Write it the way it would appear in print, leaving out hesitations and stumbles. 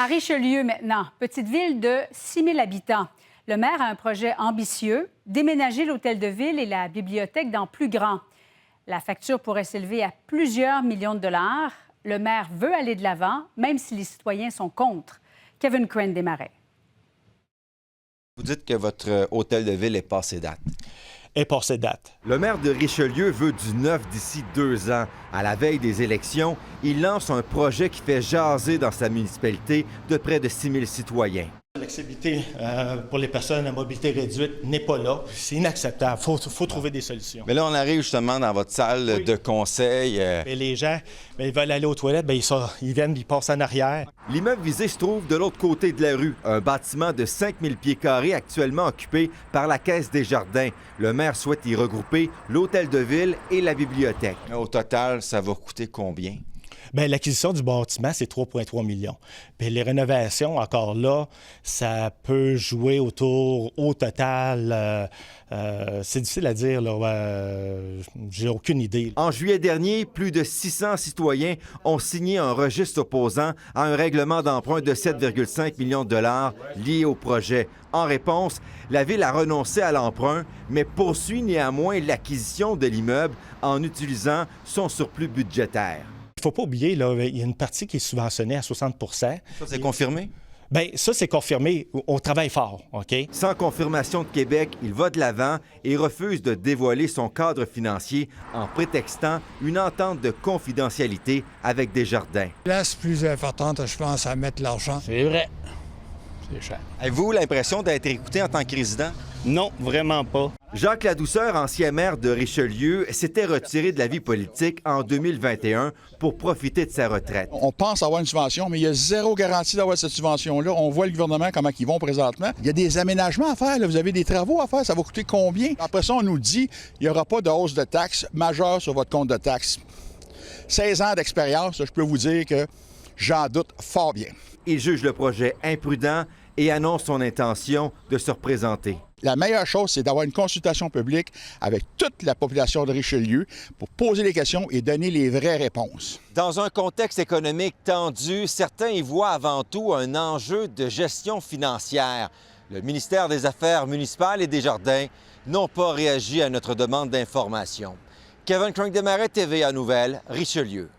À Richelieu maintenant, petite ville de 6 000 habitants. Le maire a un projet ambitieux, déménager l'hôtel de ville et la bibliothèque dans plus grand. La facture pourrait s'élever à plusieurs millions de dollars. Le maire veut aller de l'avant, même si les citoyens sont contre. Kevin Crane des Marais. Vous dites que votre hôtel de ville est passé date. Est passé date. Le maire de Richelieu veut du neuf d'ici 2 ans. À la veille des élections, il lance un projet qui fait jaser dans sa municipalité de près de 6 000 citoyens. L'accessibilité pour les personnes à mobilité réduite n'est pas là. C'est inacceptable. Il faut trouver des solutions. Mais là, on arrive justement dans votre salle de conseil. Et les gens, ils veulent aller aux toilettes, ils viennent, ils passent en arrière. L'immeuble visé se trouve de l'autre côté de la rue, un bâtiment de 5 000 pieds carrés actuellement occupé par la Caisse des Jardins. Le maire souhaite y regrouper l'hôtel de ville et la bibliothèque. Au total, ça va coûter combien? Bien, l'acquisition du bâtiment, c'est 3,3 millions. Puis les rénovations, encore là, ça peut jouer autour, au total, c'est difficile à dire, là, j'ai aucune idée. En juillet dernier, plus de 600 citoyens ont signé un registre opposant à un règlement d'emprunt de 7,5 millions de dollars lié au projet. En réponse, la Ville a renoncé à l'emprunt, mais poursuit néanmoins l'acquisition de l'immeuble en utilisant son surplus budgétaire. Il ne faut pas oublier, là, il y a une partie qui est subventionnée à 60 %. Ça, c'est confirmé? Bien, ça, c'est confirmé. On travaille fort, OK? Sans confirmation de Québec, il va de l'avant et refuse de dévoiler son cadre financier en prétextant une entente de confidentialité avec Desjardins. La place plus importante, je pense, à mettre l'argent. C'est vrai. C'est cher. Avez-vous l'impression d'être écouté en tant que résident? Non, vraiment pas. Jacques Ladouceur, ancien maire de Richelieu, s'était retiré de la vie politique en 2021 pour profiter de sa retraite. On pense avoir une subvention, mais il y a zéro garantie d'avoir cette subvention-là. On voit le gouvernement comment ils vont présentement. Il y a des aménagements à faire, là. Vous avez des travaux à faire, ça va coûter combien? Après ça, on nous dit qu'il n'y aura pas de hausse de taxes majeure sur votre compte de taxes. 16 ans d'expérience, je peux vous dire que j'en doute fort bien. Il juge le projet imprudent et annonce son intention de se représenter. La meilleure chose, c'est d'avoir une consultation publique avec toute la population de Richelieu pour poser les questions et donner les vraies réponses. Dans un contexte économique tendu, certains y voient avant tout un enjeu de gestion financière. Le ministère des Affaires municipales et Desjardins n'ont pas réagi à notre demande d'information. Kevin Crane des Marais, TVA Nouvelles, Richelieu.